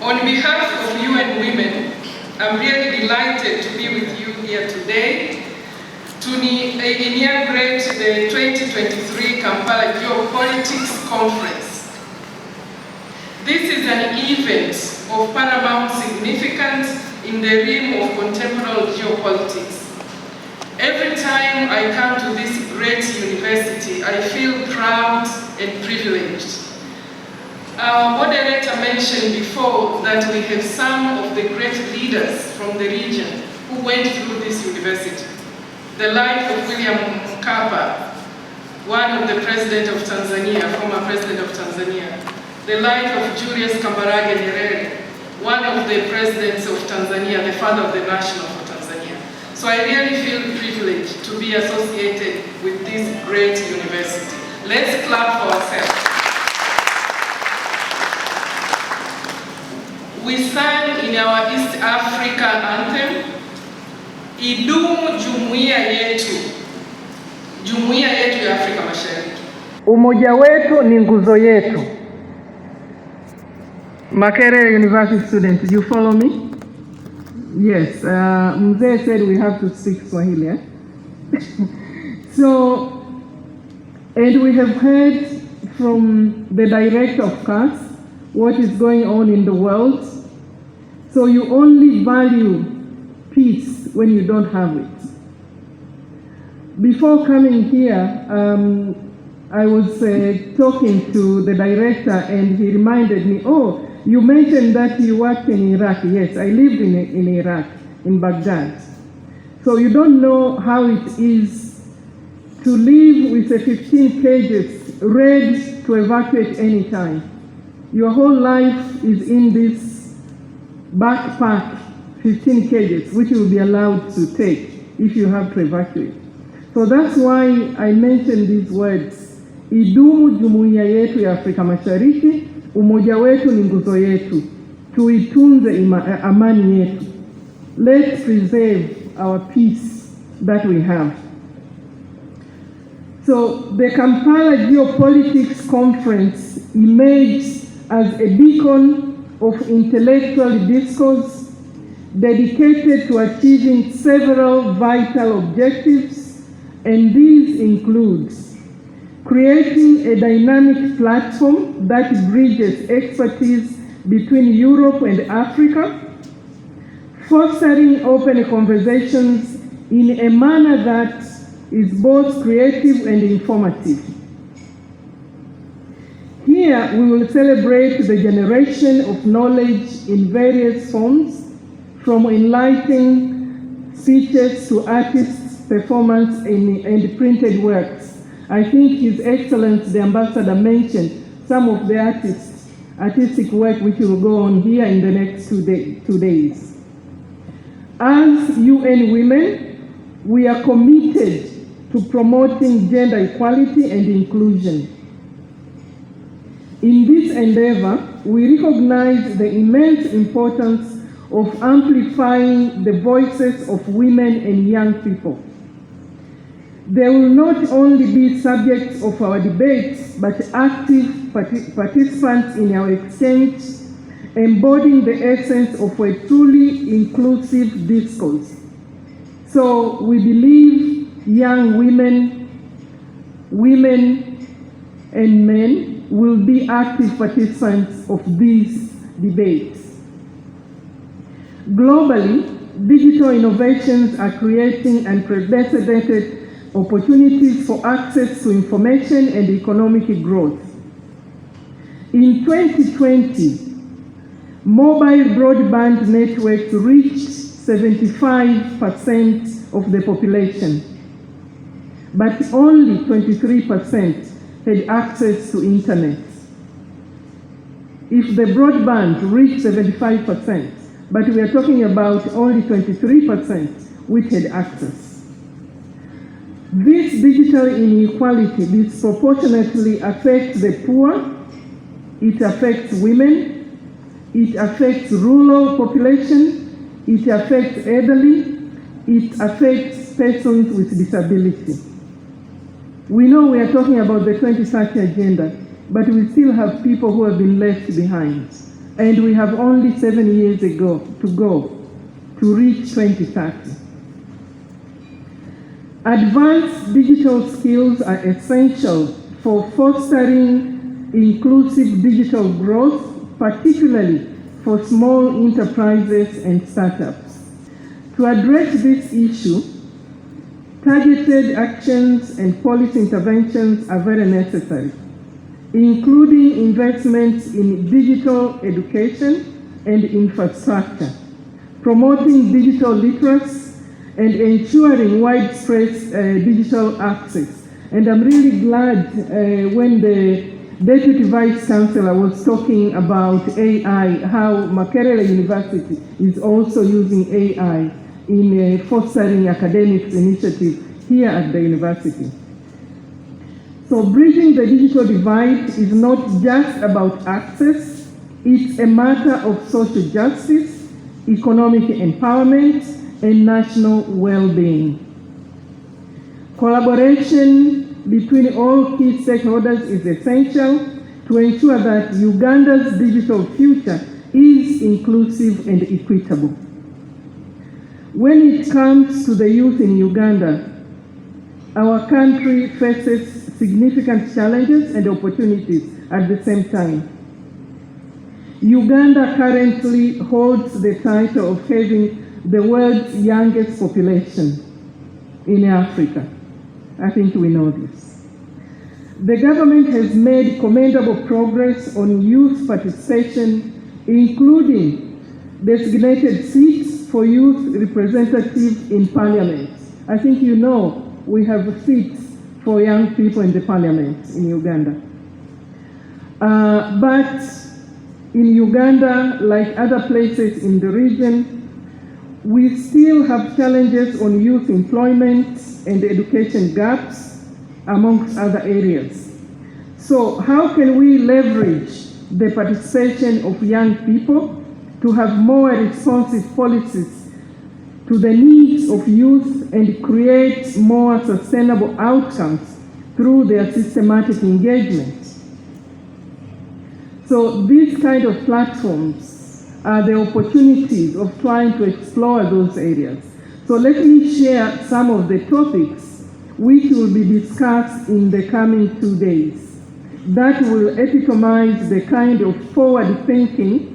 On behalf of UN Women, I'm really delighted to be with you here today to inaugurate the 2023 Kampala Geopolitics Conference. This is an event of paramount significance in the realm of contemporary geopolitics. Every time I come to this great university, I feel proud and privileged. Our moderator mentioned before that we have some of the great leaders from the region who went through this university. The life of William Mkapa, one of the president of Tanzania, former president of Tanzania. The life of Julius Kambarage Nyerere, one of the presidents of Tanzania, the father of the national for Tanzania. So I really feel privileged to be associated with this great university. Let's clap for ourselves. We sang in our East Africa anthem, Idumu Jumuiya yetu, Jumuiya yetu ya Afrika Mashariki. Umoja wetu ni nguzo yetu. Makerere University students, did you follow me? Yes, Mzee said we have to speak Swahili. Eh? So, and we have heard from the director of CAS what is going on in the world. So you only value peace when you don't have it. Before coming here, I was talking to the director and he reminded me, oh, you mentioned that you worked in Iraq. Yes, I lived in Iraq, in Baghdad. So you don't know how it is to live with a 15 cages ready to evacuate anytime. Your whole life is in this backpack, 15 cages, which you will be allowed to take if you have to evacuate. So that's why I mentioned these words. Idumu jumuiya yetu ya Afrika Mashariki, umoja wetu ni nguzo yetu. Tuitunze amani yetu. Let's preserve our peace that we have. So the Kampala Geopolitics Conference emerged as a beacon of intellectual discourse dedicated to achieving several vital objectives, and these include creating a dynamic platform that bridges expertise between Europe and Africa, fostering open conversations in a manner that is both creative and informative. Here we will celebrate the generation of knowledge in various forms, from enlightening speeches to artists' performance and printed works. I think His Excellency the Ambassador mentioned some of the artistic work which will go on here in the next 2 days. As UN Women, we are committed to promoting gender equality and inclusion. In this endeavor, we recognize the immense importance of amplifying the voices of women and young people. They will not only be subjects of our debates, but active participants in our exchange, embodying the essence of a truly inclusive discourse. So we believe young women and men will be active participants of these debates. Globally, digital innovations are creating unprecedented opportunities for access to information and economic growth. In 2020, mobile broadband networks reached 75% of the population, but only 23% had access to internet. If the broadband reached 75%, but we are talking about only 23% which had access. This digital inequality disproportionately affects the poor, it affects women, it affects rural population, it affects elderly, it affects persons with disability. We know we are talking about the 2030 agenda, but we still have people who have been left behind. and we have only 7 years to go to reach 2030. Advanced digital skills are essential for fostering inclusive digital growth, particularly for small enterprises and startups. To address this issue, targeted actions and policy interventions are very necessary, including investments in digital education and infrastructure, promoting digital literacy, and ensuring widespread digital access. And I'm really glad when the Deputy Vice Chancellor was talking about AI, how Makerere University is also using AI in fostering academics initiative here at the university. So bridging the digital divide is not just about access, it's a matter of social justice, economic empowerment, and national well-being. Collaboration between all key stakeholders is essential to ensure that Uganda's digital future is inclusive and equitable. When it comes to the youth in Uganda, our country faces significant challenges and opportunities at the same time. Uganda currently holds the title of having the world's youngest population in Africa. I think we know this. The government has made commendable progress on youth participation, including designated seats for youth representatives in parliament. I think you know we have seats for young people in the parliament in Uganda. But in Uganda, like other places in the region, we still have challenges on youth employment and education gaps, amongst other areas. So how can we leverage the participation of young people to have more responsive policies to the needs of youth and create more sustainable outcomes through their systematic engagement? So these kind of platforms are the opportunities of trying to explore those areas. So let me share some of the topics which will be discussed in the coming 2 days that will epitomize the kind of forward-thinking,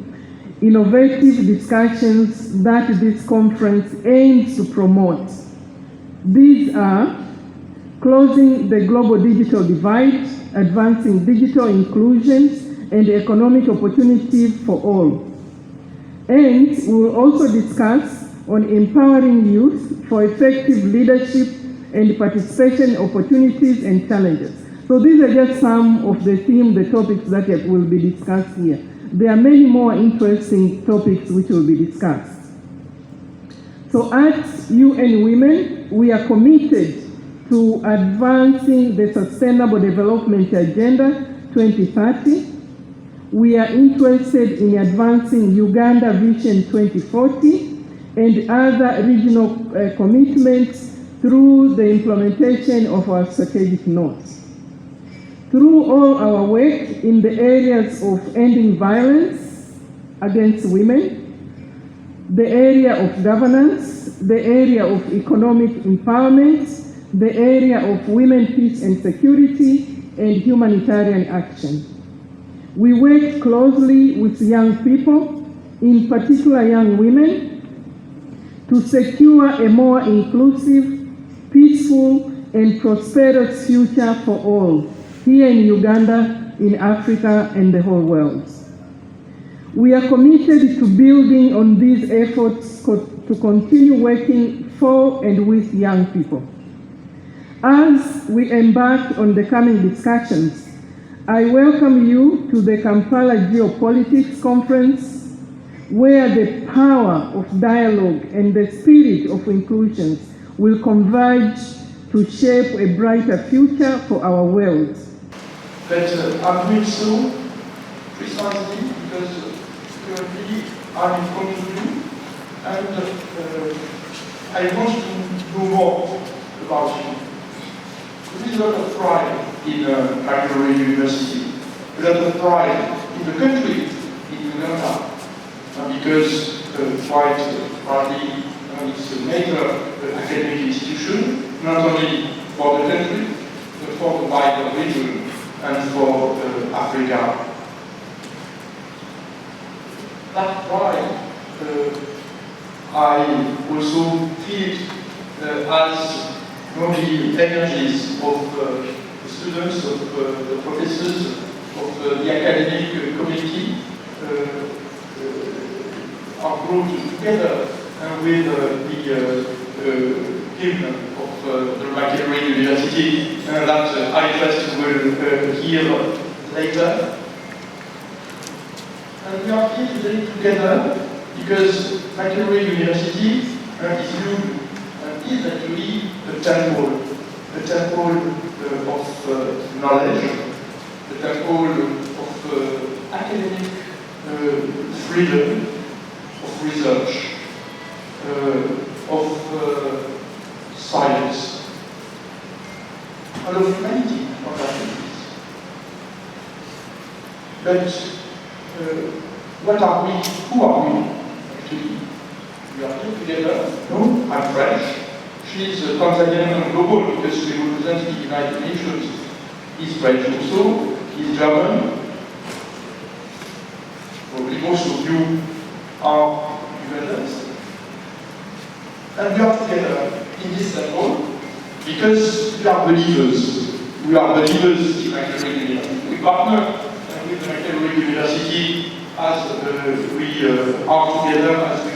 innovative discussions that this conference aims to promote. These are closing the global digital divide, advancing digital inclusion and economic opportunity for all. And we will also discuss on empowering youth for effective leadership and participation opportunities and challenges. So these are just some of the themes, the topics that will be discussed here. There are many more interesting topics which will be discussed. So at UN Women, we are committed to advancing the Sustainable Development Agenda 2030. We are interested in advancing Uganda Vision 2040 and other regional commitments through the implementation of our strategic notes. Through all our work in the areas of ending violence against women, the area of governance, the area of economic empowerment, the area of women, peace and security, and humanitarian action. We work closely with young people, in particular young women, to secure a more inclusive, peaceful, and prosperous future for all, here in Uganda, in Africa, and the whole world. We are committed to building on these efforts to continue working for and with young people. As we embark on the coming discussions, I welcome you to the Kampala Geopolitics Conference, where the power of dialogue and the spirit of inclusion will converge to shape a brighter future for our world. But I'm doing so precisely because currently I'm in front of you and I want to know more about you. There is a lot of pride in Makerere University, a lot of pride in the country, in Uganda. Uganda, because quite partly it's a major academic institution, not only for the country, but for the wider region and for Africa. That's why I also feel as the energies of the students, of the professors, of the academic community are brought together with the hymn of the Makerere University that I just will hear later. And we are here today together because Makerere University is viewed and is actually a temple of knowledge, a temple of academic freedom, of research, of science, and of humanity, of activities. But what are we? Who are we, actually? We are here together. No, I'm French. She's Tanzanian and global because she represents the United Nations. He's French also. He's German. Probably most of you are Ugandans. And we are together in this temple because we are believers. We are believers in Makerere University. We partner with the Makerere University as we are together as we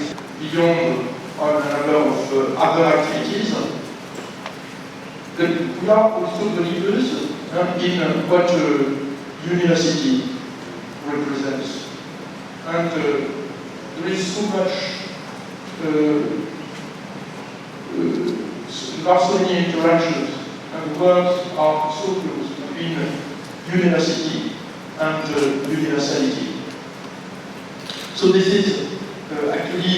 beyond on a number of other activities. But we are also believers in what university represents. And there is so much, there are so many interactions, and words are so close between university and universality. So this is actually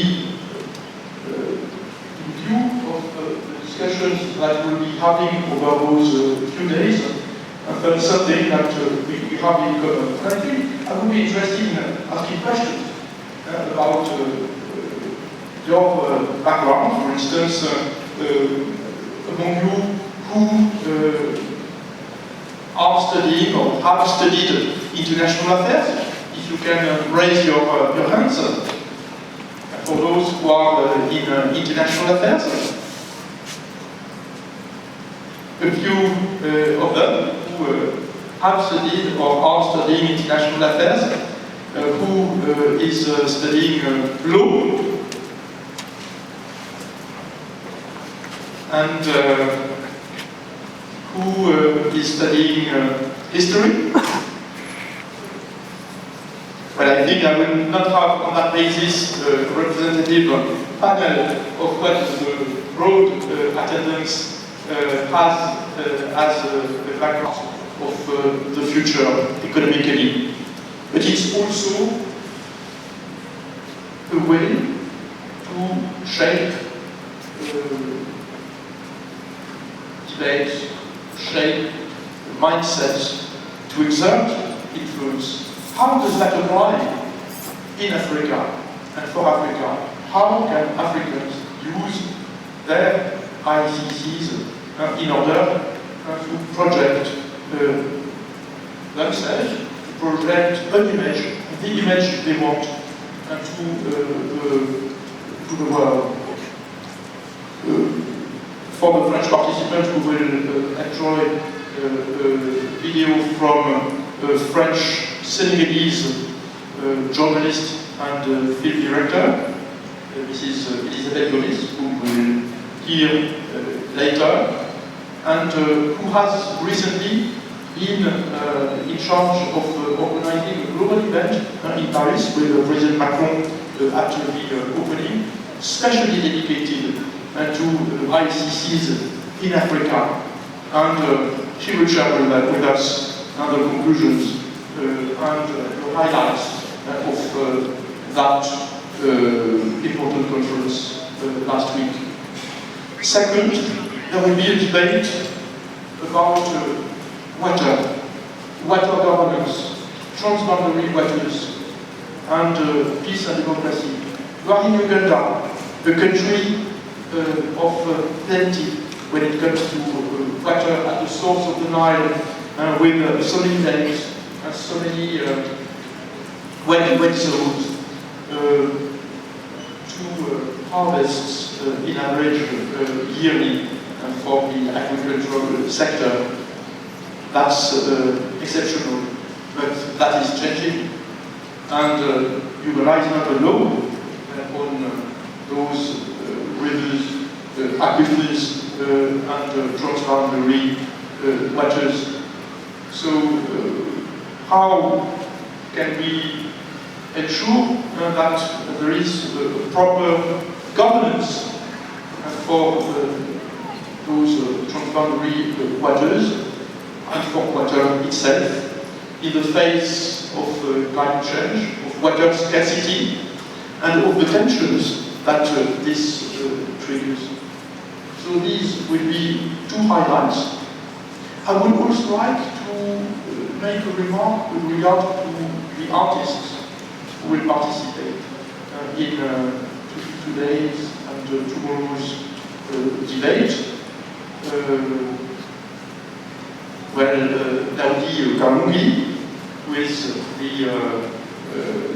in view of the discussions that we'll be having over those few days, and something that we have in common. And I think I would be interested in asking questions about your background. For instance, among you who are studying or have studied international affairs, if you can raise your hands. For those who are in international affairs, a few of them who have studied or are studying international affairs, who is studying law, and who is studying history. Well, I think I will not have on that basis a representative panel of what the broad attendance has as a background of the future economically. But it's also a way to shape debate, shape mindsets, to exert influence. How does that apply in Africa and for Africa? How can Africans use their ICCs in order to project themselves, to project an image, the image they want to the world? For the French participants who will enjoy a video from a French Senegalese journalist and film director, Mrs. Elisabeth Gomis, who will hear later, and who has recently been in charge of organizing a global event in Paris with President Macron at the opening, specially dedicated to ICCs in Africa. And she will share with us the conclusions and the highlights of that important conference last week. Second, there will be a debate about water governance, transboundary waters, and peace and democracy. You are in Uganda, a country of plenty when it comes to water at the source of the Nile, with so many lakes and so many wet zones, to harvests in average yearly for the agricultural sector. That's exceptional, but that is changing. And Uganda is not alone on those rivers, aquifers, and transboundary waters. So how can we ensure that there is proper governance for those transboundary waters and for water itself in the face of climate change, of water scarcity, and of the tensions that this triggers? So these will be two highlights. I would also like to make a remark with regard to the artists who will participate in today's and tomorrow's debate. Daudi Kamungi, who is the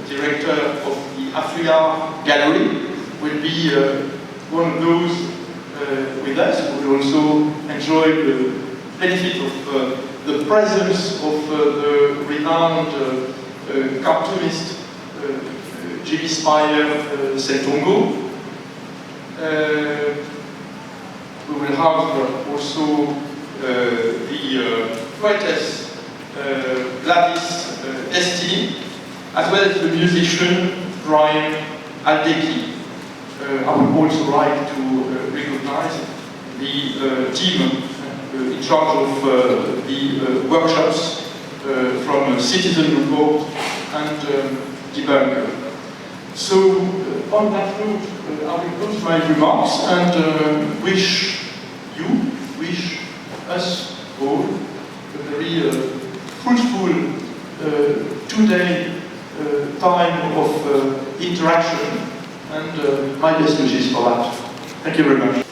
director of the Africa Gallery, will be one of those with us who will also enjoy the benefit of the presence of the renowned cartoonist J.B. Spire Sentongo. We will have also the poetess Gladys Destiny, as well as the musician Brian Aldeki. I would also like to recognize the team in charge of the workshops from Citizen Report and Debug. So, on that note, I will close my remarks and wish us all a very fruitful 2-day time of interaction, and my best wishes for that. Thank you very much.